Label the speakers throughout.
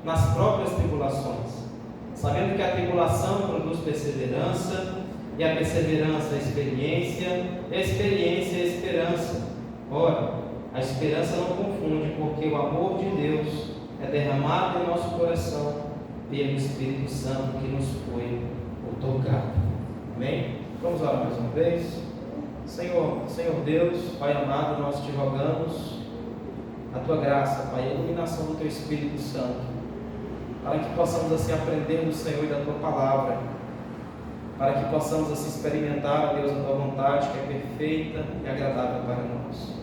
Speaker 1: nas próprias tribulações, sabendo que a tribulação produz perseverança, e a perseverança a experiência, e a experiência a esperança. Ora, a esperança não confunde, porque o amor de Deus é derramado em nosso coração pelo Espírito Santo que nos foi outorgado. Amém? Vamos orar mais uma vez. Senhor Deus, Pai amado, nós te rogamos a tua graça, Pai, a iluminação do teu Espírito Santo, para que possamos assim aprender do Senhor e da tua palavra, para que possamos assim experimentar, ó Deus, a tua vontade, que é perfeita e agradável para nós.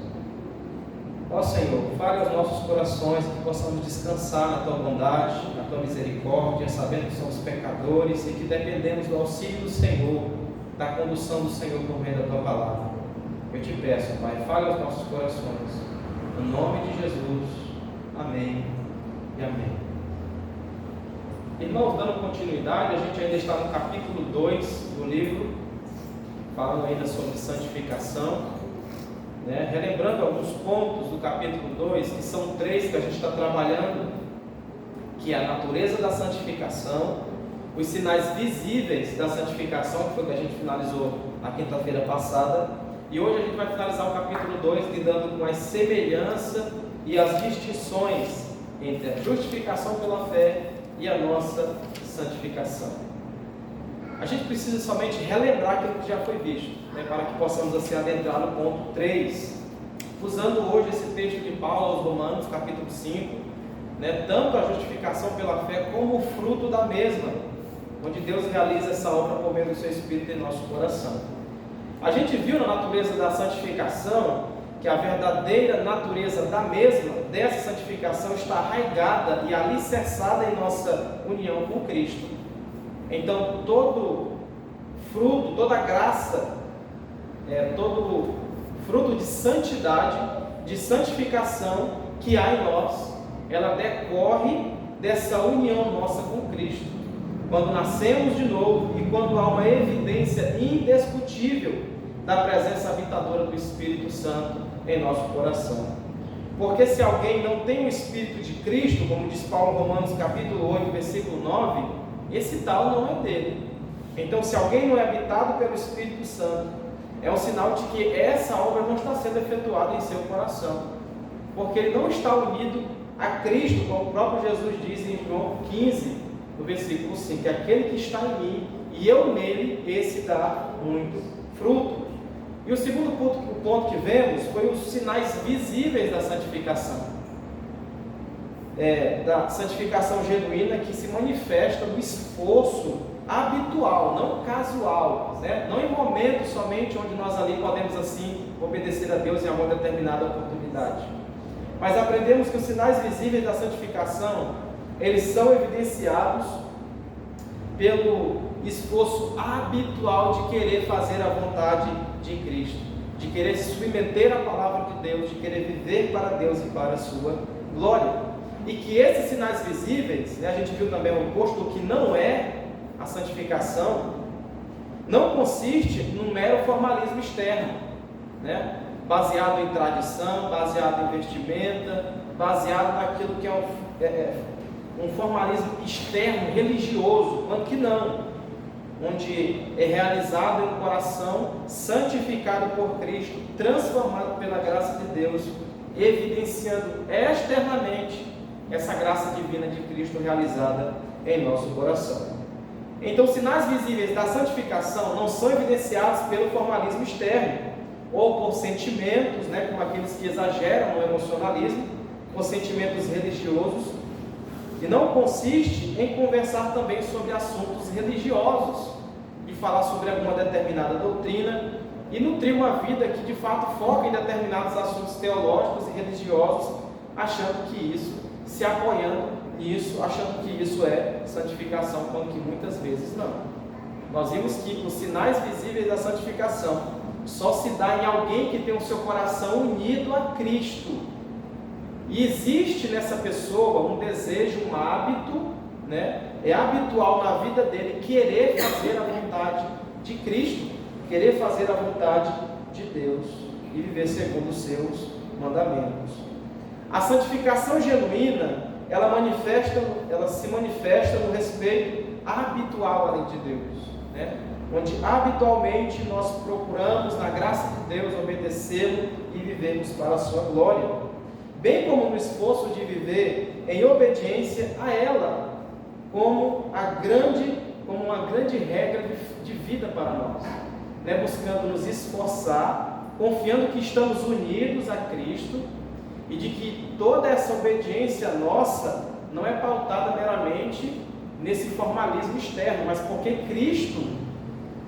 Speaker 1: Ó Senhor, fale aos nossos corações, que possamos descansar na tua bondade, na tua misericórdia, sabendo que somos pecadores e que dependemos do auxílio do Senhor, da condução do Senhor por meio da tua palavra. Eu te peço, Pai, fale aos nossos corações, no nome de Jesus. Amém e amém. Irmãos, dando continuidade, a gente ainda está no capítulo 2 do livro, falando ainda sobre santificação, né? Relembrando alguns pontos do capítulo 2, que são 3 que a gente está trabalhando, que é a natureza da santificação, os sinais visíveis da santificação, que foi o que a gente finalizou na quinta-feira passada, e hoje a gente vai finalizar o capítulo 2 lidando com a semelhança e as distinções entre a justificação pela fé e a nossa santificação. A gente precisa somente relembrar aquilo que já foi visto, né, para que possamos assim adentrar no ponto 3, usando hoje esse texto de Paulo aos Romanos, capítulo 5, né, tanto a justificação pela fé como o fruto da mesma, onde Deus realiza essa obra por meio do seu Espírito em nosso coração. A gente viu na natureza da santificação que a verdadeira natureza da mesma, dessa santificação, está arraigada e alicerçada em nossa união com Cristo. Então, todo fruto, toda graça, todo fruto de santidade, de santificação que há em nós, ela decorre dessa união nossa com Cristo. Quando nascemos de novo e quando há uma evidência indiscutível da presença habitadora do Espírito Santo em nosso coração. Porque se alguém não tem o Espírito de Cristo, como diz Paulo em Romanos capítulo 8, versículo 9, esse tal não é dele. Então, se alguém não é habitado pelo Espírito Santo, é um sinal de que essa obra não está sendo efetuada em seu coração, porque ele não está unido a Cristo, como o próprio Jesus diz em João 15, no versículo 5, que aquele que está em mim e eu nele, esse dá muito fruto. E o segundo ponto que vemos foi os sinais visíveis da santificação. Da santificação genuína, que se manifesta no esforço habitual, não casual, né? Não em momentos somente onde nós ali podemos assim obedecer a Deus em alguma determinada oportunidade. Mas aprendemos que os sinais visíveis da santificação, eles são evidenciados pelo esforço habitual de querer fazer a vontade de Cristo, de querer se submeter à palavra de Deus, de querer viver para Deus e para a sua glória. E que esses sinais visíveis, né, a gente viu também o oposto do que não é a santificação, não consiste num mero formalismo externo, né, baseado em tradição, baseado em vestimenta, baseado naquilo que é um formalismo externo, religioso, quando que não, onde é realizado em um coração santificado por Cristo, transformado pela graça de Deus, evidenciando externamente essa graça divina de Cristo realizada em nosso coração. Então, sinais visíveis da santificação não são evidenciados pelo formalismo externo, ou por sentimentos, né, como aqueles que exageram no emocionalismo, por sentimentos religiosos, e não consiste em conversar também sobre assuntos religiosos, de falar sobre alguma determinada doutrina e nutrir uma vida que de fato foca em determinados assuntos teológicos e religiosos, achando que isso, se apoiando nisso, achando que isso é santificação, quando que muitas vezes não. Nós vimos que os sinais visíveis da santificação só se dá em alguém que tem o seu coração unido a Cristo. E existe nessa pessoa um desejo, um hábito, né? É habitual na vida dele querer fazer a vontade de Cristo, querer fazer a vontade de Deus e viver segundo os seus mandamentos. A santificação genuína ela se manifesta no respeito habitual à lei de Deus, né? Onde habitualmente nós procuramos, na graça de Deus, obedecê-lo e vivemos para a sua glória, bem como no esforço de viver em obediência a ela, como uma grande regra de vida para nós, né? Buscando nos esforçar, confiando que estamos unidos a Cristo e de que toda essa obediência nossa não é pautada meramente nesse formalismo externo, mas porque Cristo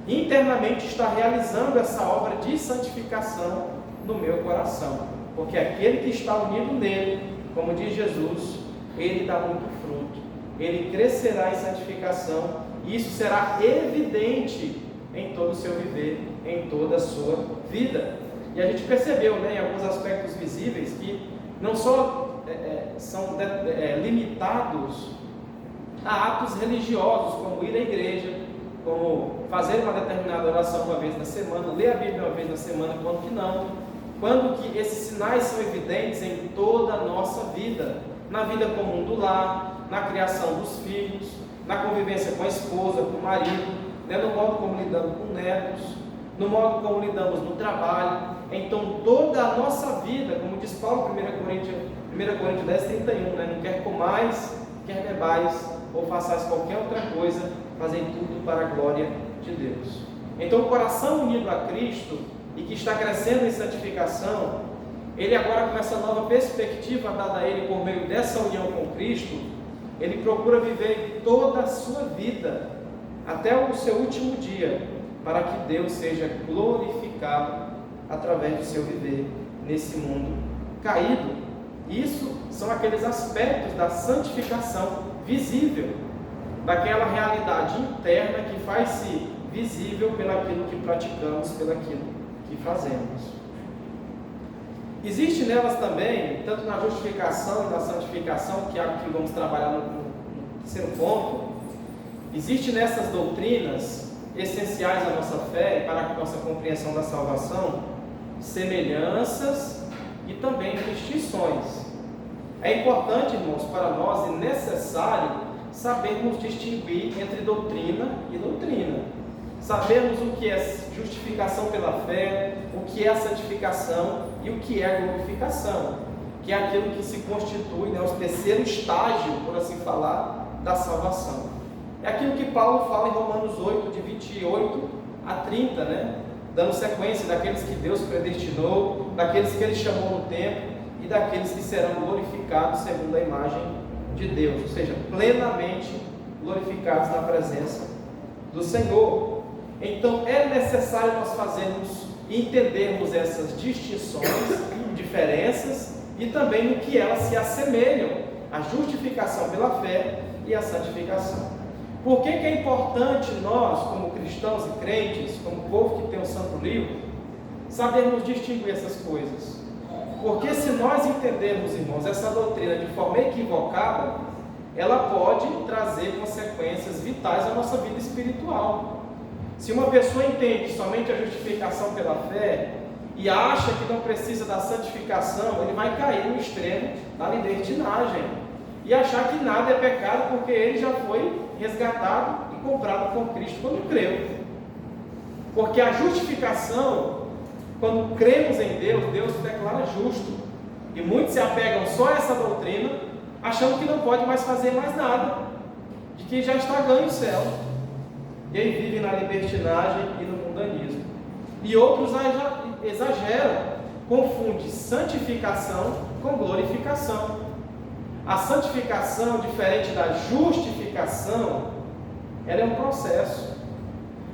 Speaker 1: internamente está realizando essa obra de santificação no meu coração, porque aquele que está unido nele, como diz Jesus, ele dá muito fruto, ele crescerá em santificação, e isso será evidente em todo o seu viver, em toda a sua vida. E a gente percebeu, né, em alguns aspectos visíveis, que não só são limitados a atos religiosos, como ir à igreja, como fazer uma determinada oração uma vez na semana, ler a Bíblia uma vez na semana, quando que não, quando que esses sinais são evidentes em toda a nossa vida, na vida comum do lar, na criação dos filhos, na convivência com a esposa, com o marido, né, no modo como lidamos com netos, no modo como lidamos no trabalho. Então toda a nossa vida, como diz Paulo em 1 Coríntios 10, 31, né, não quer comais, quer bebais, ou façais qualquer outra coisa, fazem tudo para a glória de Deus. Então o coração unido a Cristo e que está crescendo em santificação, ele agora, com essa nova perspectiva dada a ele por meio dessa união com Cristo, ele procura viver toda a sua vida, até o seu último dia, para que Deus seja glorificado através do seu viver nesse mundo caído. Isso são aqueles aspectos da santificação visível, daquela realidade interna que faz-se visível pelaquilo que praticamos, pelaquilo que fazemos. Existe nelas também, tanto na justificação e na santificação, que é algo que vamos trabalhar no terceiro ponto, existe nessas doutrinas essenciais à nossa fé e para a nossa compreensão da salvação, semelhanças e também distinções. É importante, irmãos, para nós e necessário sabermos distinguir entre doutrina e doutrina, sabermos o que é justificação pela fé, o que é a santificação e o que é a glorificação, que é aquilo que se constitui, né, o terceiro estágio, por assim falar, da salvação. É aquilo que Paulo fala em Romanos 8, de 28 a 30, né? Dando sequência daqueles que Deus predestinou, daqueles que Ele chamou no tempo e daqueles que serão glorificados segundo a imagem de Deus, ou seja, plenamente glorificados na presença do Senhor. Então é necessário nós fazermos e entendermos essas distinções, diferenças e também no que elas se assemelham, a justificação pela fé e a santificação. Por que é importante nós, como cristãos e crentes, como povo que tem o Santo Livro, sabermos distinguir essas coisas? Porque se nós entendermos, irmãos, essa doutrina de forma equivocada, ela pode trazer consequências vitais à nossa vida espiritual. Se uma pessoa entende somente a justificação pela fé e acha que não precisa da santificação, ele vai cair no extremo da libertinagem e achar que nada é pecado porque ele já foi resgatado e comprado por Cristo quando creu. Porque a justificação, quando cremos em Deus, Deus se declara justo. E muitos se apegam só a essa doutrina, achando que não pode mais fazer mais nada, de que já está ganho o céu. E aí vivem na libertinagem e no mundanismo. E outros exageram, confundem santificação com glorificação. A santificação, diferente da justificação, ela é um processo.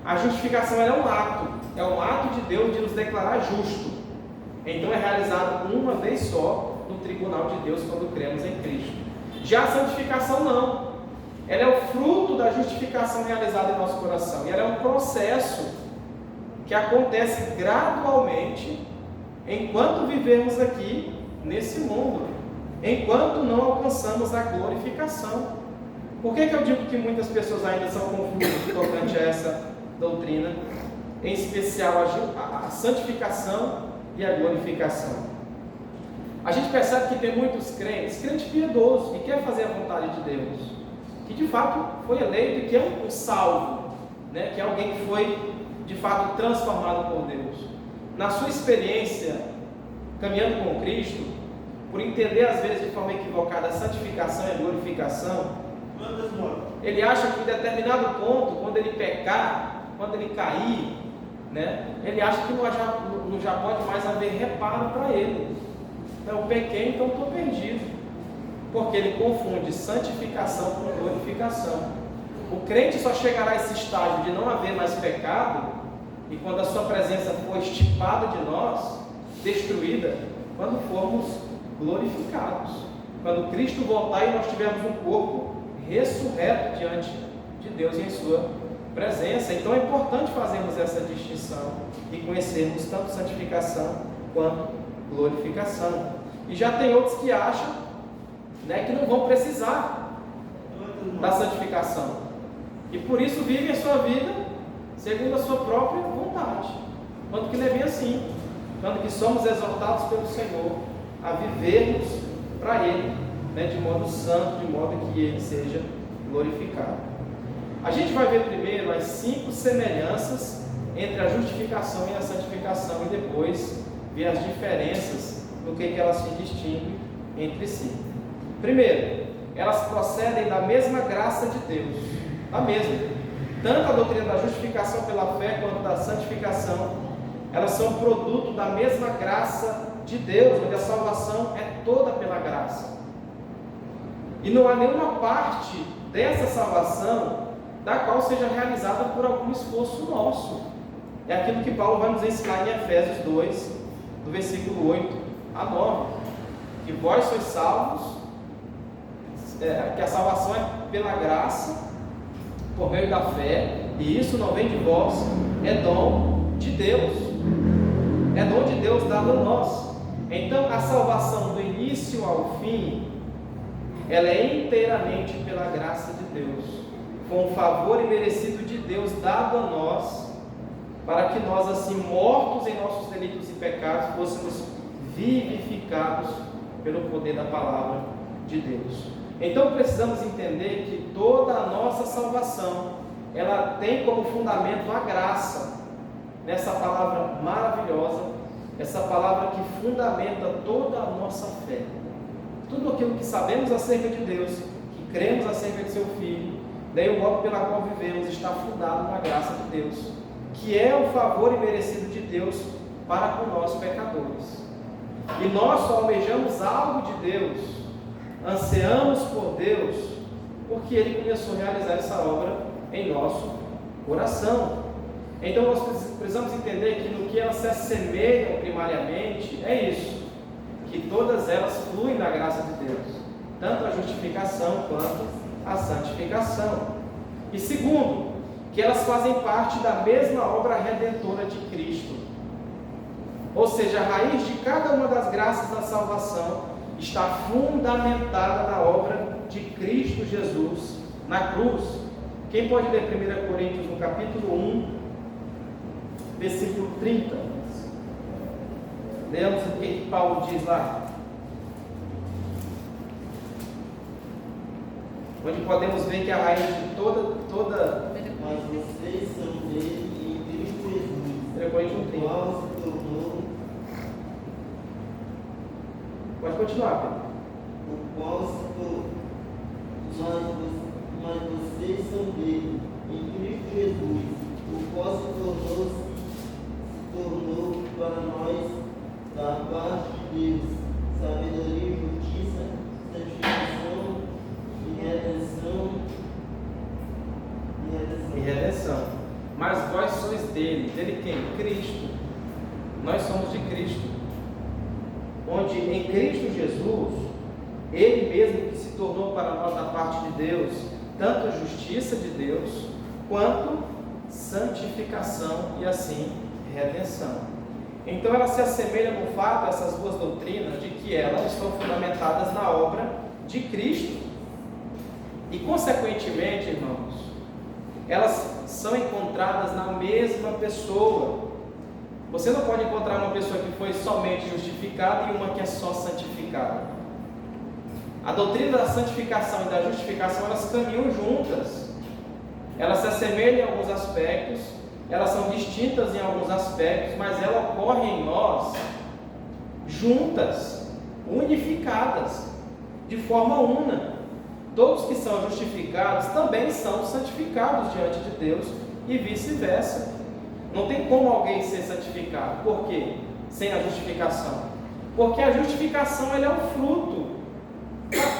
Speaker 1: A justificação ela é um ato de Deus de nos declarar justo. Então é realizado uma vez só no tribunal de Deus quando cremos em Cristo. Já a santificação não. Ela é o fruto da justificação realizada em nosso coração. E ela é um processo que acontece gradualmente enquanto vivemos aqui nesse mundo, enquanto não alcançamos a glorificação. Por que eu digo que muitas pessoas ainda são confusas tocante a essa doutrina, em especial a santificação e a glorificação? A gente percebe que tem muitos crentes piedosos, que quer fazer a vontade de Deus, que de fato foi eleito e que é um salvo, né? Que é alguém que foi de fato transformado por Deus. Na sua experiência, caminhando com Cristo, por entender às vezes de forma equivocada a santificação e a glorificação, ele acha que em determinado ponto, quando ele pecar, quando ele cair, né? Ele acha que não já pode mais haver reparo para ele. Então, eu pequei, então estou perdido. Porque ele confunde santificação com glorificação. O crente só chegará a esse estágio de não haver mais pecado, e quando a sua presença for extirpada de nós, destruída, quando formos glorificados. Quando Cristo voltar e nós tivermos um corpo ressurreto diante de Deus em sua presença. Então é importante fazermos essa distinção e conhecermos tanto santificação quanto glorificação. E já tem outros que acham, né, que não vão precisar da santificação e por isso vivem a sua vida segundo a sua própria vontade, quando que não é bem assim, quando que somos exortados pelo Senhor a vivermos para Ele, né, de modo santo, de modo que Ele seja glorificado. A gente vai ver primeiro as 5 semelhanças entre a justificação e a santificação e depois ver as diferenças no que elas se distinguem entre si. Primeiro, elas procedem da mesma graça de Deus, da mesma. Tanto a doutrina da justificação pela fé quanto da santificação, elas são produto da mesma graça de Deus, onde a salvação é toda pela graça. E não há nenhuma parte dessa salvação da qual seja realizada por algum esforço nosso. É aquilo que Paulo vai nos ensinar em Efésios 2, do versículo 8 a 9, que vós sois salvos, que a salvação é pela graça, por meio da fé, e isso não vem de vós, é dom de Deus, é dom de Deus dado a nós. Então a salvação do início ao fim, ela é inteiramente pela graça de Deus, com o favor imerecido de Deus dado a nós, para que nós assim, mortos em nossos delitos e pecados, fôssemos vivificados pelo poder da palavra de Deus. Então precisamos entender que toda a nossa salvação, ela tem como fundamento a graça, nessa palavra maravilhosa, essa palavra que fundamenta toda a nossa fé. Tudo aquilo que sabemos acerca de Deus, que cremos acerca de seu Filho, daí o modo pela qual vivemos está fundado na graça de Deus, que é o favor imerecido de Deus para com nós pecadores. E nós só almejamos algo de Deus, ansiamos por Deus, porque Ele começou a realizar essa obra em nosso coração. Então nós precisamos entender que no que elas se assemelham primariamente, é isso, que todas elas fluem da graça de Deus, tanto a justificação quanto a santificação. E segundo, que elas fazem parte da mesma obra redentora de Cristo. Ou seja, a raiz de cada uma das graças da salvação está fundamentada na obra de Cristo Jesus na cruz. Quem pode ler 1 Coríntios no capítulo 1, versículo 30? Leamos o que Paulo diz lá. Onde podemos ver que a raiz de toda...
Speaker 2: Mas vocês são dele em Cristo Jesus,
Speaker 1: 1 Coríntios 30.
Speaker 2: qual se tornou,
Speaker 1: Pode continuar, Pedro.
Speaker 2: o qual se tornou, mas vocês são dele em Cristo Jesus, o qual se tornou para nós da parte de Deus sabedoria, justiça, santificação e redenção.
Speaker 1: E redenção. Mas vós sois dele. Dele quem? Cristo. Nós somos de Cristo. Onde em Cristo Jesus, Ele mesmo que se tornou para nós da parte de Deus, tanto a justiça de Deus, quanto santificação e assim redenção. Então elas se assemelham no fato, essas duas doutrinas, de que elas estão fundamentadas na obra de Cristo. E consequentemente, irmãos, elas são encontradas na mesma pessoa, Você não pode encontrar uma pessoa que foi somente justificada e uma que é só santificada. A doutrina da santificação e da justificação, elas caminham juntas. Elas se assemelham em alguns aspectos, elas são distintas em alguns aspectos, mas elas ocorrem em nós juntas, unificadas, de forma una. Todos que são justificados também são santificados diante de Deus e vice-versa. Não tem como alguém ser santificado. Por quê? Sem a justificação. Porque a justificação, ela é o fruto,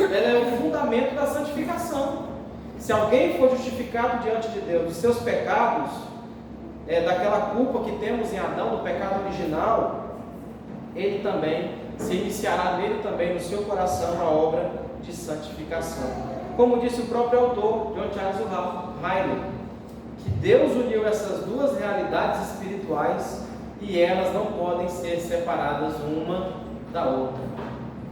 Speaker 1: ela é o fundamento da santificação. Se alguém for justificado diante de Deus dos seus pecados, daquela culpa que temos em Adão, do pecado original, ele também se iniciará nele também no seu coração a obra de santificação. Como disse o próprio autor, John Charles Riley, que Deus uniu essas duas realidades espirituais e elas não podem ser separadas uma da outra.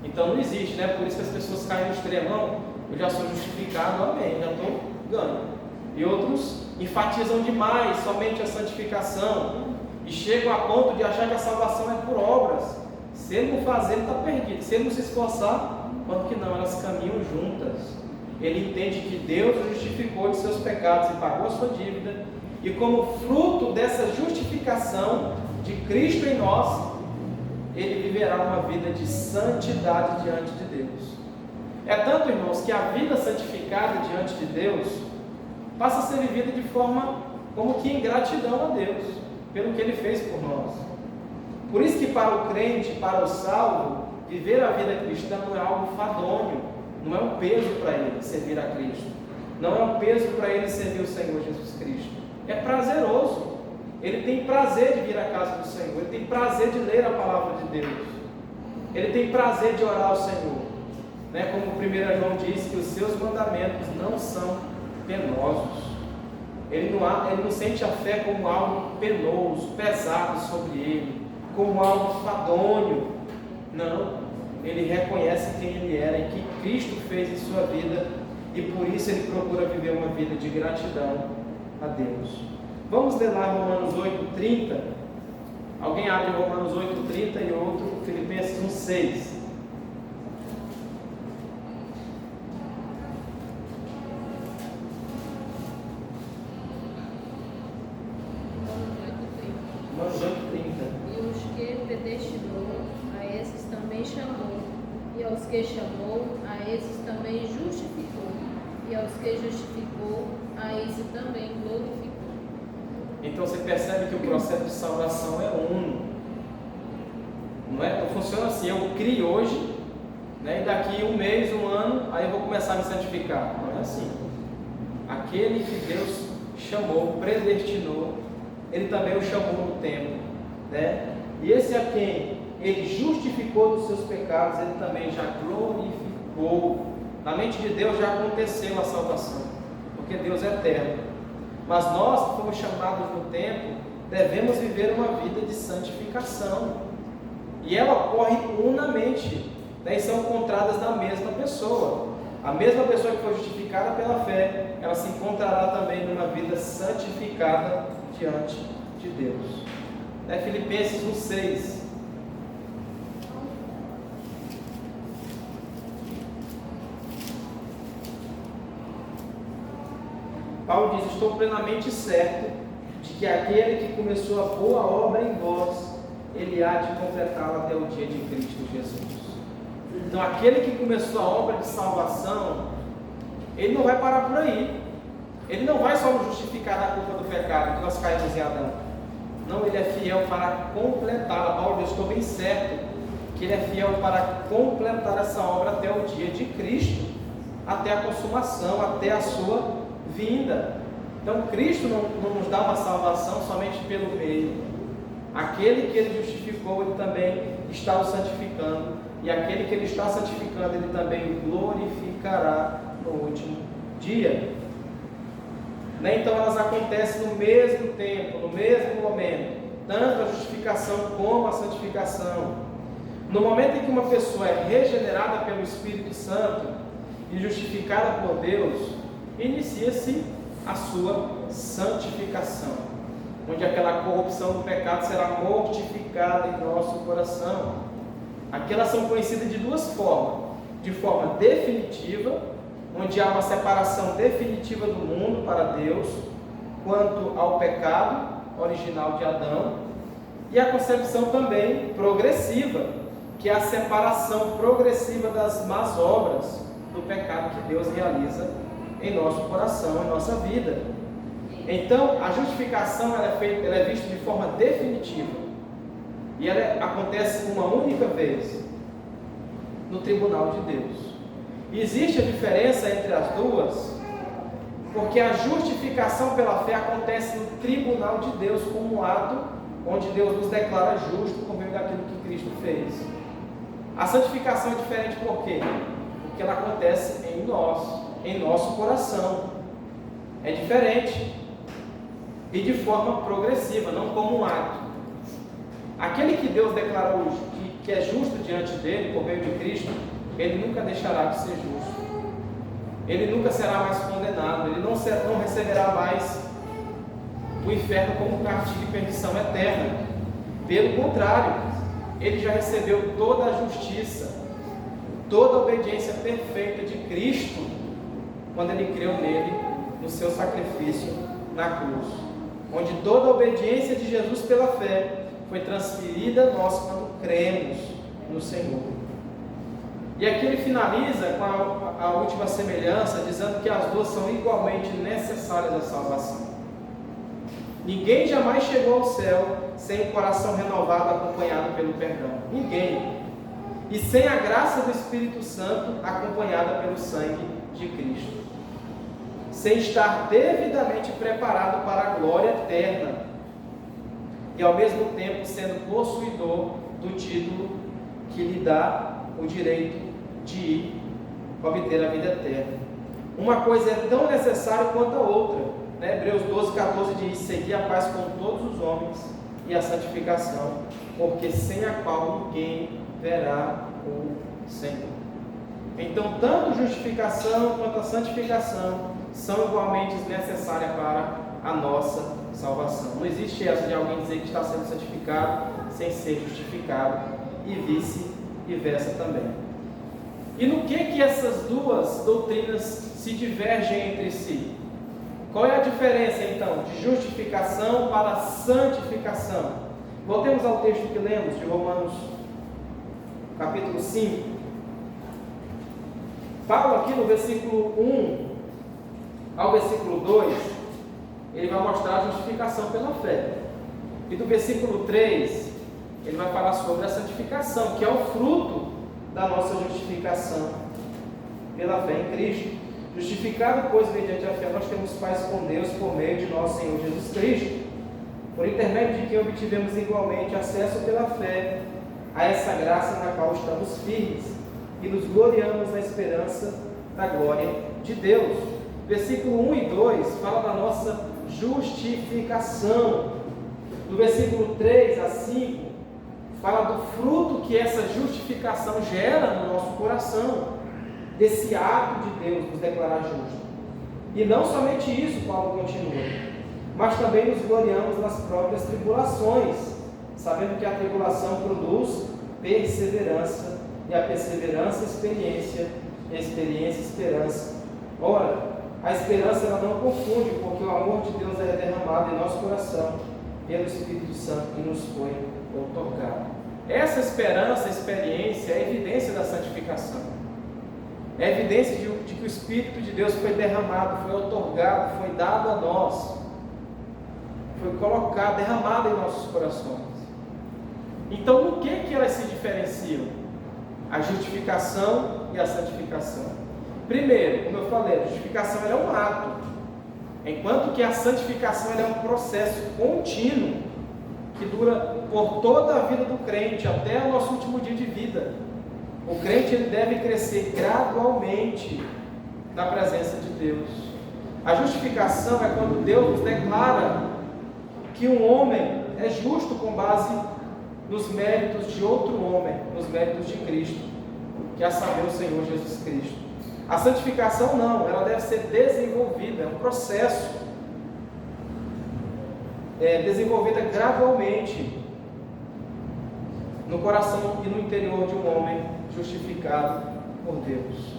Speaker 1: Então não existe, né? Por isso que as pessoas caem no extremão. Eu já sou justificado, amém, já estou ganho. E outros enfatizam demais somente a santificação e chegam a ponto de achar que a salvação é por obras. Se ele não fazer, ele está perdido. Se ele não se esforçar, quando que não, elas caminham juntas. Ele entende que Deus o justificou de seus pecados e pagou a sua dívida, e como fruto dessa justificação de Cristo em nós, ele viverá uma vida de santidade diante de Deus. É tanto, irmãos, que a vida santificada diante de Deus passa a ser vivida de forma como que em gratidão a Deus, pelo que Ele fez por nós. Por isso que para o crente, para o salvo, viver a vida cristã não é algo fadônio, não é um peso para ele servir a Cristo, não é um peso para ele servir o Senhor Jesus Cristo, é prazeroso. Ele tem prazer de vir à casa do Senhor, ele tem prazer de ler a palavra de Deus, ele tem prazer de orar ao Senhor, né? Como 1 João diz, que os seus mandamentos não são penosos. Ele não sente a fé como algo penoso, pesado sobre ele, como algo fadônio. Não, ele reconhece quem ele era e que Cristo fez em sua vida, e por isso ele procura viver uma vida de gratidão a Deus. Vamos ler lá Romanos 8:30. Alguém abre Romanos 8:30 e outro Filipenses 1:6. Romanos 8:30.
Speaker 3: E os que predestinou, a esses também chamou, e aos que chamou, a esses também justificou, e aos que justificou, a esses também glorificou.
Speaker 1: Então você percebe que o processo de salvação é uno. Não funciona assim, eu crio hoje, né, e daqui um mês, um ano, aí eu vou começar a me santificar. Não é assim. Aquele que Deus chamou, predestinou, Ele também o chamou no tempo, né? E esse a quem Ele justificou dos seus pecados, Ele também já glorificou. Na mente de Deus já aconteceu a salvação, porque Deus é eterno. Mas nós que fomos chamados no tempo, devemos viver uma vida de santificação. E ela ocorre unamente, né? E são encontradas na mesma pessoa. A mesma pessoa que foi justificada pela fé, ela se encontrará também numa vida santificada diante de Deus. Filipenses 1:6. Paulo diz: estou plenamente certo de que aquele que começou a boa obra em vós, ele há de completá-la até o dia de Cristo Jesus. Então aquele que começou a obra de salvação, ele não vai parar por aí. Ele não vai só nos justificar da culpa do pecado que nós caímos em Adão. Não, ele é fiel para completá-la. Paulo diz: estou bem certo que ele é fiel para completar essa obra até o dia de Cristo, até a consumação, até a sua vinda. Então Cristo não nos dá uma salvação somente pelo meio. Aquele que Ele justificou, Ele também está o santificando, e aquele que Ele está santificando, Ele também o glorificará no último dia. Então elas acontecem no mesmo tempo, no mesmo momento, tanto a justificação como a santificação. No momento em que uma pessoa é regenerada pelo Espírito Santo e justificada por Deus, inicia-se a sua santificação. onde aquela corrupção do pecado será mortificada em nosso coração. Aqui elas são conhecidas de duas formas: de forma definitiva, onde há uma separação definitiva do mundo para Deus quanto ao pecado original de Adão, e a concepção também progressiva, que é a separação progressiva das más obras do pecado que Deus realiza em nosso coração, em nossa vida. Então, a justificação ela é vista de forma definitiva, e ela acontece uma única vez no tribunal de Deus. E existe a diferença entre as duas, porque a justificação pela fé acontece no tribunal de Deus como um ato onde Deus nos declara justo por meio daquilo que Cristo fez. A santificação é diferente por quê? Porque ela acontece em nós, em nosso coração. É diferente e de forma progressiva, não como um ato. Aquele que Deus declarou que é justo diante dele por meio de Cristo, ele nunca deixará de ser justo. Ele nunca será mais condenado, ele não receberá mais o inferno como castigo e perdição eterna. Pelo contrário, ele já recebeu toda a justiça, toda a obediência perfeita de Cristo, quando ele creu nele, no seu sacrifício na cruz, onde toda a obediência de Jesus pela fé foi transferida a nós quando cremos no Senhor. E aqui ele finaliza com a última semelhança, dizendo que as duas são igualmente necessárias à salvação. Ninguém jamais chegou ao céu sem o coração renovado, acompanhado pelo perdão. Ninguém. E sem a graça do Espírito Santo, acompanhada pelo sangue de Cristo. Sem estar devidamente preparado para a glória eterna. E ao mesmo tempo sendo possuidor do título que lhe dá o direito de ir obter a vida eterna. Uma coisa é tão necessária quanto a outra. Hebreus 12:14 diz: seguir a paz com todos os homens e a santificação, porque sem a qual ninguém verá o Senhor. Então, tanto justificação quanto a santificação são igualmente necessárias para a nossa salvação. Não existe essa de alguém dizer que está sendo santificado sem ser justificado, e vice-versa também. E no que essas duas doutrinas se divergem entre si? Qual é a diferença então de justificação para santificação? Voltemos ao texto que lemos de Romanos capítulo 5. Paulo aqui no versículo 1 ao versículo 2, ele vai mostrar a justificação pela fé. E do versículo 3, ele vai falar sobre a santificação, que é o fruto da nossa justificação pela fé em Cristo. Justificado, pois, mediante a fé, nós temos paz com Deus por meio de nosso Senhor Jesus Cristo, por intermédio de quem obtivemos igualmente acesso pela fé a essa graça na qual estamos firmes e nos gloriamos na esperança da glória de Deus. Versículo 1 e 2 fala da nossa justificação. Do versículo 3 a 5 fala do fruto que essa justificação gera no nosso coração, desse ato de Deus nos declarar justo. E não somente isso, Paulo continua, mas também nos gloriamos nas próprias tribulações, sabendo que a tribulação produz perseverança, e a perseverança experiência, e a experiência esperança. Ora, a esperança ela não confunde, porque o amor de Deus é derramado em nosso coração pelo Espírito Santo que nos foi outorgado. Essa esperança, experiência é evidência da santificação. É evidência de que o Espírito de Deus foi derramado, foi outorgado, foi dado a nós, foi colocado, derramado em nossos corações. Então, no que elas se diferenciam? A justificação e a santificação. Primeiro, como eu falei, a justificação é um ato, enquanto que a santificação é um processo contínuo, que dura por toda a vida do crente, até o nosso último dia de vida. O crente ele deve crescer gradualmente na presença de Deus. A justificação é quando Deus nos declara que um homem é justo com base nos méritos de outro homem, nos méritos de Cristo, que é a saber o Senhor Jesus Cristo. A santificação não, ela deve ser desenvolvida, é um processo. desenvolvida gradualmente no coração e no interior de um homem justificado por Deus.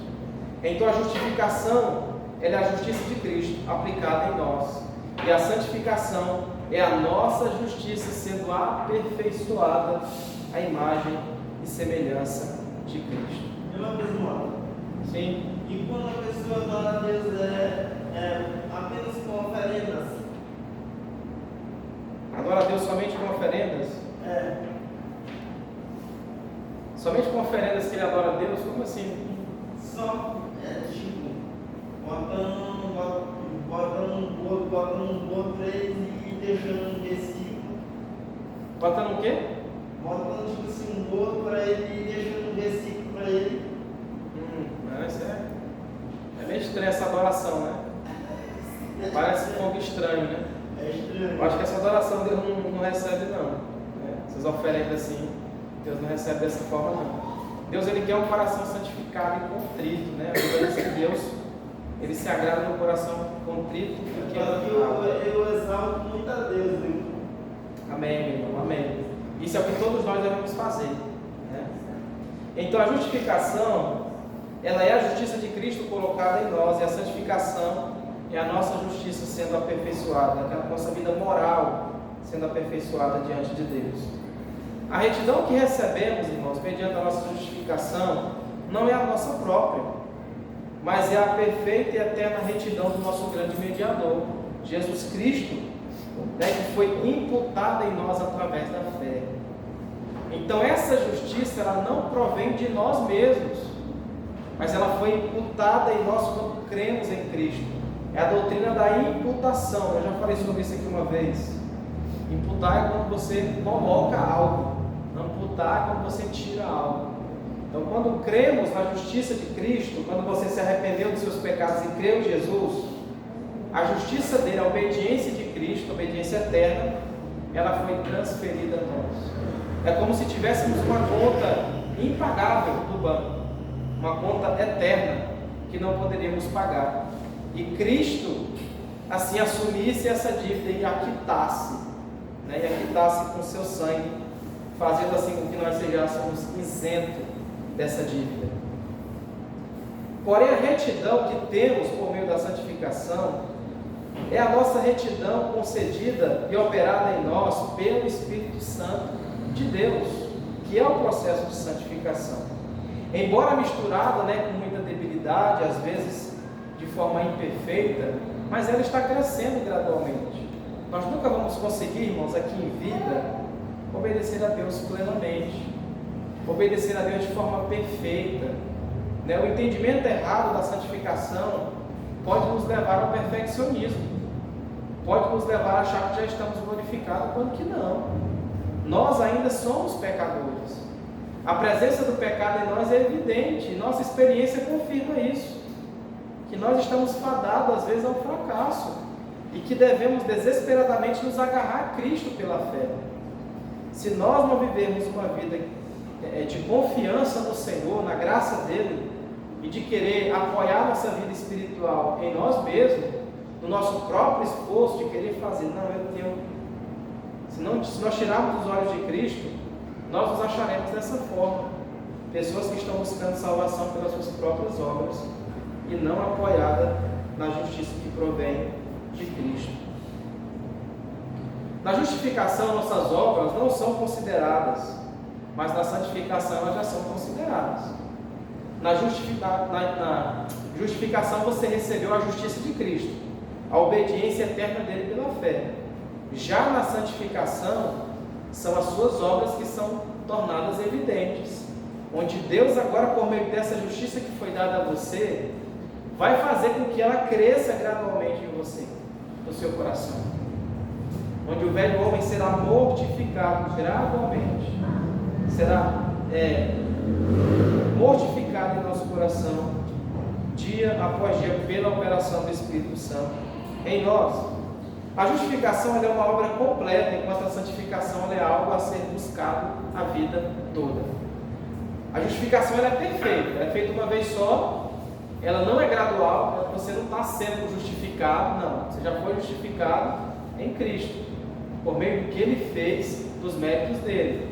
Speaker 1: Então a justificação, ela é a justiça de Cristo aplicada em nós, e a santificação é a nossa justiça sendo aperfeiçoada à imagem e semelhança de Cristo.
Speaker 2: Uma pergunta.
Speaker 1: Sim.
Speaker 2: E quando a pessoa adora a Deus apenas com oferendas?
Speaker 1: Adora a Deus somente com oferendas? Somente com oferendas que ele adora a Deus? Como assim?
Speaker 2: Só, tipo, botando um bolo para ele e deixando um versículo.
Speaker 1: Botando o quê?
Speaker 2: Botando, tipo assim, um bolo para ele e deixando um versículo para ele.
Speaker 1: Isso é meio estranha essa adoração, né? Parece um pouco estranho, né?
Speaker 2: É estranho.
Speaker 1: Eu acho que essa adoração Deus não recebe, não. Né? Essas oferendas assim, Deus não recebe dessa forma, não. Deus, ele quer um coração santificado e contrito, né? A Bíblia diz que Deus, ele se agrada no coração contrito e quebrantado.
Speaker 2: Eu exalto muito a Deus, viu?
Speaker 1: Amém, meu irmão, amém. Isso é o que todos nós devemos fazer, né? Então a justificação, ela é a justiça de Cristo colocada em nós, e a santificação é a nossa justiça sendo aperfeiçoada, a nossa vida moral sendo aperfeiçoada diante de Deus. A retidão que recebemos, irmãos, mediante a nossa justificação, não é a nossa própria, mas é a perfeita e eterna retidão do nosso grande mediador, Jesus Cristo, né, que foi imputada em nós através da fé. Então essa justiça, ela não provém de nós mesmos, mas ela foi imputada em nós quando cremos em Cristo. É a doutrina da imputação. Eu já falei sobre isso aqui uma vez. Imputar é quando você coloca algo, amputar é quando você tira algo. Então, quando cremos na justiça de Cristo, quando você se arrependeu dos seus pecados e creu em Jesus, a justiça dele, a obediência de Cristo, a obediência eterna, ela foi transferida a nós. É como se tivéssemos uma conta impagável do banco, uma conta eterna que não poderíamos pagar. E Cristo, assim, assumisse essa dívida e a quitasse, né? E a quitasse com seu sangue, fazendo assim com que nós sejamos isentos dessa dívida. Porém, a retidão que temos por meio da santificação é a nossa retidão concedida e operada em nós pelo Espírito Santo de Deus, que é o processo de santificação. Embora misturada, né, com muita debilidade, às vezes de forma imperfeita, mas ela está crescendo gradualmente. Nós nunca vamos conseguir, irmãos, aqui em vida, obedecer a Deus plenamente, obedecer a Deus de forma perfeita, né? O entendimento errado da santificação pode nos levar ao perfeccionismo, pode nos levar a achar que já estamos glorificados, quando que não. Nós ainda somos pecadores. A presença do pecado em nós é evidente, e nossa experiência confirma isso, que nós estamos fadados às vezes ao fracasso, e que devemos desesperadamente nos agarrar a Cristo pela fé. Se nós não vivermos uma vida de confiança no Senhor, na graça dele, e de querer apoiar nossa vida espiritual em nós mesmos, no nosso próprio esforço de querer fazer, se nós tirarmos os olhos de Cristo, nós nos acharemos dessa forma, pessoas que estão buscando salvação pelas suas próprias obras e não apoiada na justiça que provém de Cristo. Na justificação, nossas obras não são consideradas, mas na santificação elas já são consideradas. Na justificação você recebeu a justiça de Cristo, a obediência eterna dele pela fé. Já na santificação, são as suas obras que são tornadas evidentes, onde Deus agora, por meio dessa justiça que foi dada a você, vai fazer com que ela cresça gradualmente em você, no seu coração, onde o velho homem será mortificado gradualmente, será mortificado em nosso coração, dia após dia, pela operação do Espírito Santo em nós. A justificação é uma obra completa, enquanto a santificação é algo a ser buscado a vida toda. A justificação ela é perfeita, ela é feita uma vez só, ela não é gradual, você não está sendo justificado, não, você já foi justificado em Cristo. por meio do que Ele fez, dos méritos dele.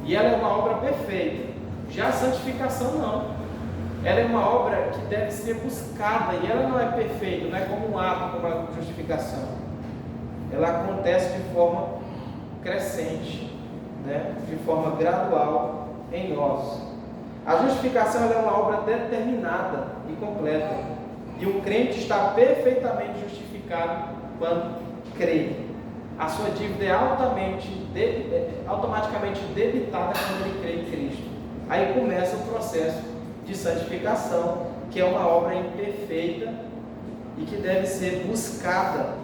Speaker 1: E ela é uma obra perfeita. Já a santificação não. Ela é uma obra que deve ser buscada, e ela não é perfeita, não é como um ato, como a justificação. Ela acontece de forma crescente, né? De forma gradual em nós. A justificação ela é uma obra determinada e completa, e o crente está perfeitamente justificado quando crê. A sua dívida é automaticamente debitada quando ele crê em Cristo. Aí começa o processo de santificação, que é uma obra imperfeita e que deve ser buscada,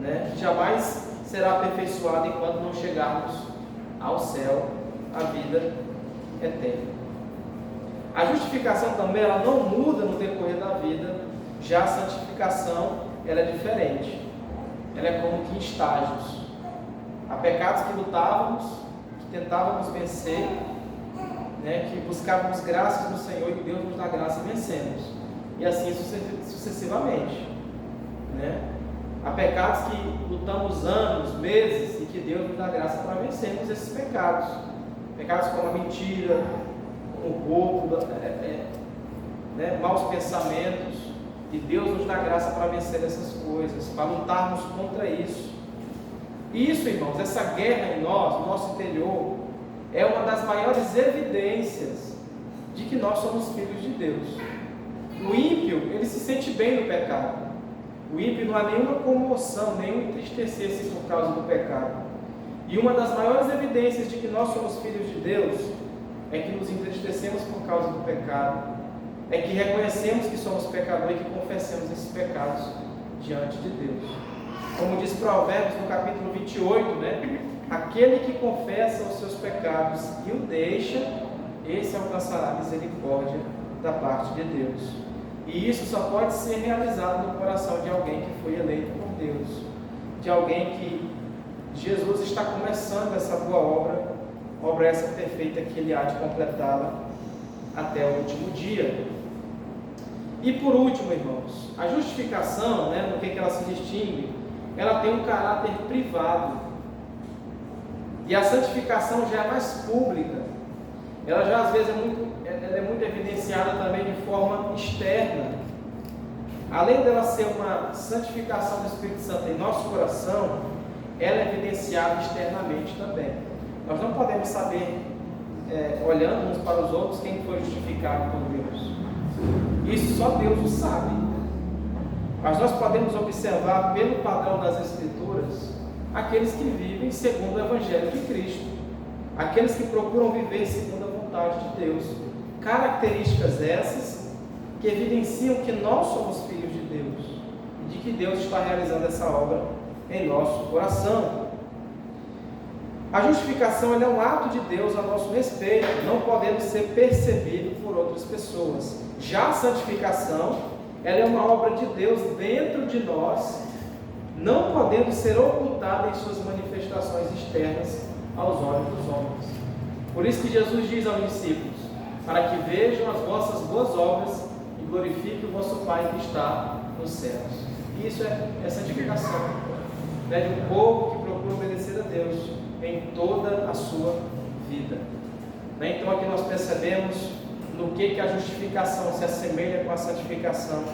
Speaker 1: né? Que jamais será aperfeiçoada enquanto não chegarmos ao céu, à vida eterna. A justificação também ela não muda no decorrer da vida. Já a santificação ela é diferente. Ela é como que em estágios. Há pecados que lutávamos, que tentávamos vencer, né, que buscávamos graças no Senhor, e Deus nos dá graça e vencemos. E assim sucessivamente, né? Há pecados que lutamos anos, meses, e que Deus nos dá graça para vencermos esses pecados. Pecados como a mentira, como o roubo, né, maus pensamentos. E Deus nos dá graça para vencer essas coisas, para lutarmos contra isso. E isso, irmãos, essa guerra em nós, no nosso interior, é uma das maiores evidências de que nós somos filhos de Deus. O ímpio, ele se sente bem no pecado. O ímpio não há nenhuma comoção, nenhum entristecer-se por causa do pecado. E uma das maiores evidências de que nós somos filhos de Deus é que nos entristecemos por causa do pecado. É que reconhecemos que somos pecadores e que confessamos esses pecados diante de Deus. Como diz Provérbios no capítulo 28, né? Aquele que confessa os seus pecados e o deixa, esse alcançará misericórdia da parte de Deus. E isso só pode ser realizado no coração de alguém que foi eleito por Deus, de alguém que Jesus está começando essa boa obra essa perfeita que Ele há de completá-la até o último dia. E por último, irmãos, a justificação, né, no que ela se distingue, ela tem um caráter privado. E a santificação já é mais pública. Ela já às vezes é muito evidenciada também de forma externa. Além dela ser uma santificação do Espírito Santo em nosso coração, ela é evidenciada externamente também. Nós não podemos saber, olhando uns para os outros, quem foi justificado por Deus. Isso só Deus o sabe. Mas nós podemos observar pelo padrão das Escrituras aqueles que vivem segundo o Evangelho de Cristo, aqueles que procuram viver segundo a vontade de Deus. Características essas que evidenciam que nós somos filhos de Deus e de que Deus está realizando essa obra em nosso coração. A justificação é um ato de Deus a nosso respeito, não podendo ser percebido por outras pessoas. Já a santificação, ela é uma obra de Deus dentro de nós, não podendo ser ocultada em suas manifestações externas aos olhos dos homens. Por isso que Jesus diz aos discípulos: para que vejam as vossas boas obras e glorifiquem o vosso Pai que está nos céus. Isso é santificação, né, de um povo que procura obedecer a Deus em toda a sua vida. Então aqui nós percebemos no que a justificação se assemelha com a santificação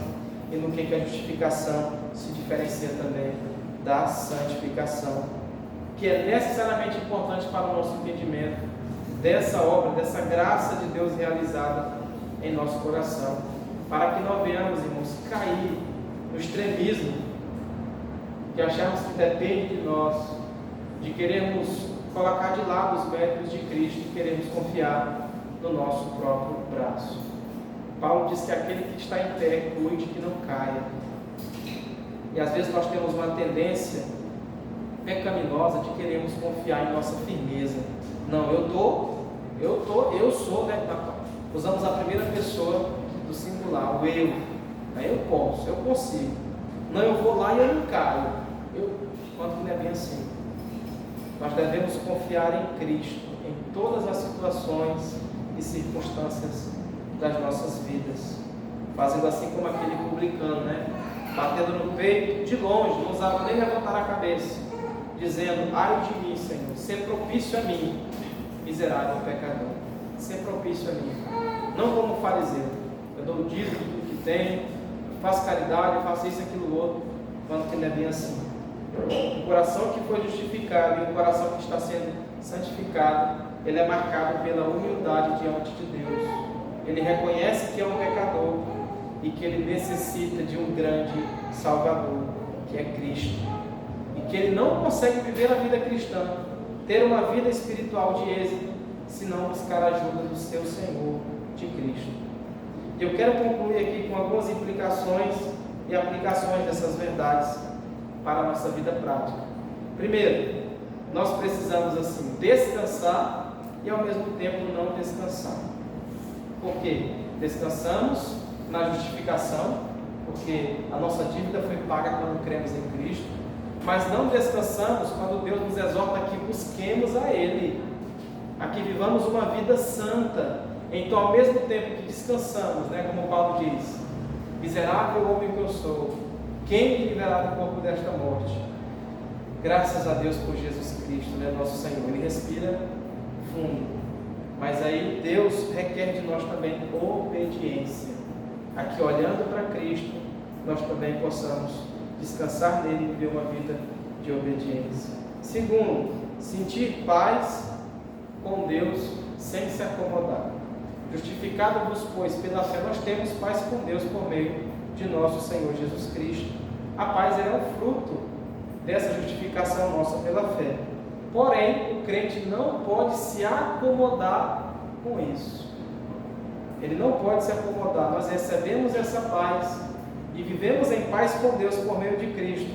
Speaker 1: e no que a justificação se diferencia também da santificação, que é necessariamente importante para o nosso entendimento dessa obra, dessa graça de Deus realizada em nosso coração, para que não venhamos, irmãos, cair no extremismo que achamos que depende de nós, de querermos colocar de lado os méritos de Cristo e queremos confiar no nosso próprio braço. Paulo diz que aquele que está em pé, cuide que não caia. E às vezes nós temos uma tendência pecaminosa de queremos confiar em nossa firmeza. Não, eu sou, né? Usamos a primeira pessoa do singular, o eu. Eu posso, eu consigo. Não, eu vou lá e eu não caio. Quanto que não é bem assim? Nós devemos confiar em Cristo em todas as situações e circunstâncias das nossas vidas, fazendo assim como aquele publicano, né? Batendo no peito de longe, não usava nem levantar a cabeça, dizendo: ai de mim, Senhor, ser propício a mim, miserável pecador. Ser propício a mim. Não como fariseu. Eu dou o dízimo do que tenho, faço caridade, faço isso, aquilo, outro, quando que não é bem assim. O coração que foi justificado e o coração que está sendo santificado, ele é marcado pela humildade diante de Deus. Ele reconhece que é um pecador e que ele necessita de um grande Salvador, que é Cristo. E que ele não consegue viver a vida cristã, ter uma vida espiritual de êxito, se não buscar a ajuda do seu Senhor, de Cristo. Eu quero concluir aqui com algumas implicações e aplicações dessas verdades para a nossa vida prática. Primeiro, nós precisamos assim descansar e ao mesmo tempo não descansar. Por quê? Descansamos na justificação, porque a nossa dívida foi paga quando cremos em Cristo, mas não descansamos quando Deus nos exorta a que busquemos a Ele, a que vivamos uma vida santa. Então, ao mesmo tempo que descansamos, como Paulo diz: miserável homem que eu sou, quem me livrará do corpo desta morte? Graças a Deus por Jesus Cristo, nosso Senhor. Ele respira fundo, mas aí Deus requer de nós também obediência, a que olhando para Cristo, nós também possamos descansar nele e viver uma vida de obediência. Segundo, sentir paz com Deus sem se acomodar. Justificado-vos, pois, pela fé, nós temos paz com Deus por meio de nosso Senhor Jesus Cristo. A paz é um fruto dessa justificação nossa pela fé. Porém, o crente não pode se acomodar com isso. Ele não pode se acomodar. Nós recebemos essa paz e vivemos em paz com Deus por meio de Cristo,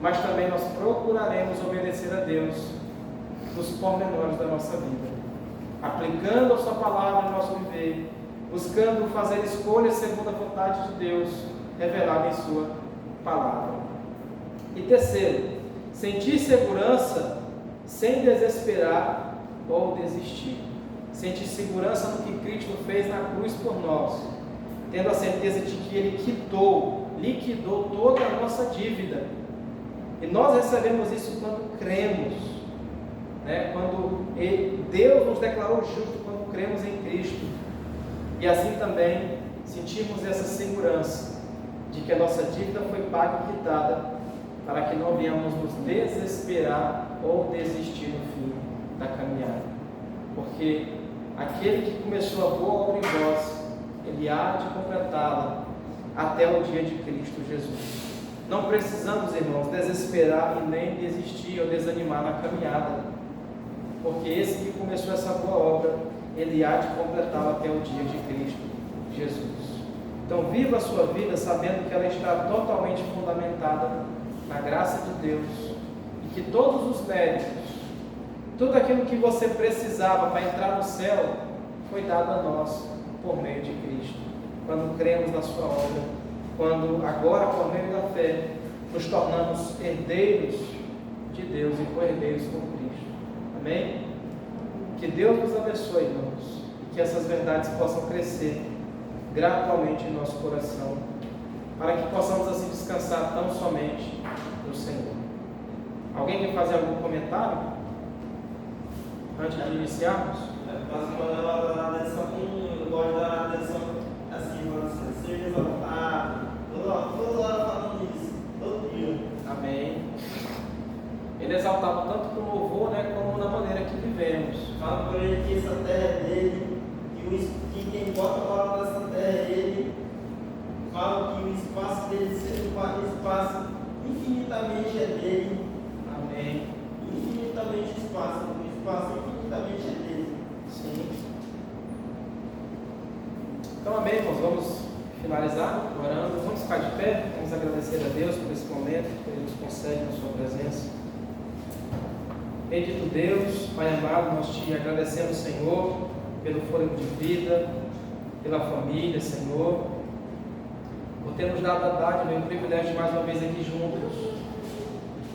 Speaker 1: mas também nós procuraremos obedecer a Deus nos pormenores da nossa vida, aplicando a sua palavra no nosso viver, buscando fazer escolhas segundo a vontade de Deus revelada em sua palavra. E terceiro, sentir segurança sem desesperar ou desistir. Sentir segurança no que Cristo fez na cruz por nós, tendo a certeza de que Ele liquidou toda a nossa dívida. E nós recebemos isso quando cremos, quando Deus nos declarou justo quando cremos em Cristo. E assim também sentimos essa segurança de que a nossa dívida foi paga e quitada, para que não venhamos nos desesperar ou desistir no fim da caminhada. Porque aquele que começou a boa obra em vós, Ele há de completá-la até o dia de Cristo Jesus. Não precisamos, irmãos, desesperar e nem desistir ou desanimar na caminhada, porque esse que começou essa boa obra, Ele há de completá-la até o dia de Cristo Jesus. Então, viva a sua vida sabendo que ela está totalmente fundamentada na graça de Deus, e que todos os méritos, tudo aquilo que você precisava para entrar no céu, foi dado a nós por meio de Cristo, quando cremos na sua obra, quando agora por meio da fé nos tornamos herdeiros de Deus e co-herdeiros com Cristo. Amém? Que Deus nos abençoe, irmãos, e que essas verdades possam crescer gradualmente em nosso coração, para que possamos assim descansar tão somente no Senhor. Alguém quer fazer algum comentário antes de iniciarmos?
Speaker 2: Quando eu adoro atenção, eu gosto da atenção assim, você seja exaltado, toda hora falando isso, todo dia.
Speaker 1: Amém. Ele é exaltado tanto com louvor, como na maneira que vivemos.
Speaker 2: Fala para ele que essa terra é dele, que quem bota a palavra nessa terra é ele. Fala que o espaço dele seja um espaço infinitamente é dele.
Speaker 1: Amém.
Speaker 2: Infinitamente espaço, o espaço infinitamente é dele.
Speaker 1: Sim. Então, amém, irmãos. Vamos finalizar orando. Vamos ficar de pé. Vamos agradecer a Deus por esse momento que Ele nos concede na sua presença. Bendito Deus, Pai amado, nós te agradecemos, Senhor, pelo fôlego de vida, pela família, Senhor, por ter nos dado a dádiva e o privilégio de mais uma vez aqui juntos,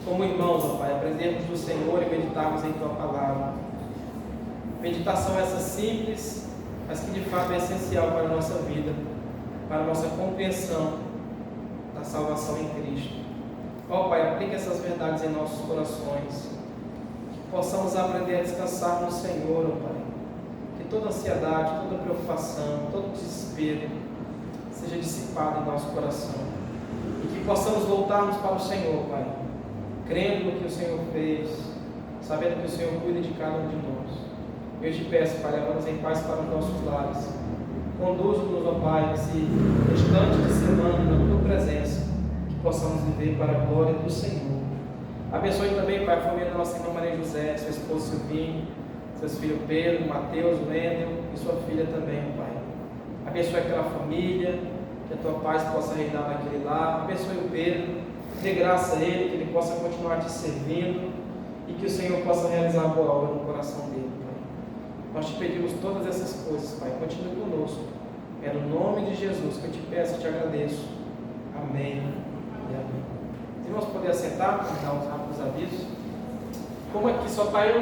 Speaker 1: como irmãos, ó Pai, aprendermos do Senhor e meditarmos em Tua palavra. Meditação essa simples, mas que de fato é essencial para a nossa vida, para a nossa compreensão da salvação em Cristo. Ó Pai, aplique essas verdades em nossos corações. Que possamos aprender a descansar no Senhor, ó Pai. Que toda ansiedade, toda preocupação, todo desespero seja dissipado em nosso coração. E que possamos voltarmos para o Senhor, Pai, crendo no que o Senhor fez, sabendo que o Senhor cuida de cada um de nós. Eu te peço, Pai, leva-nos em paz para os nossos lares. Conduza-nos, ó Pai, nesse restante de semana na Tua presença, que possamos viver para a glória do Senhor. Abençoe também, Pai, a família da nossa irmã Maria José, seu esposo Silvinho, seus filhos Pedro, Mateus, Wendel e sua filha também, ó Pai. Abençoe aquela família, que a Tua paz possa reinar naquele lar. Abençoe o Pedro, dê graça a ele, que ele possa continuar te servindo e que o Senhor possa realizar a boa obra no coração dele, Pai. Nós te pedimos todas essas coisas, Pai. Continue conosco. É no nome de Jesus que eu te peço e te agradeço. Amém e amém. Os irmãos podem assentar, dar uns rápidos avisos. Como aqui só está eu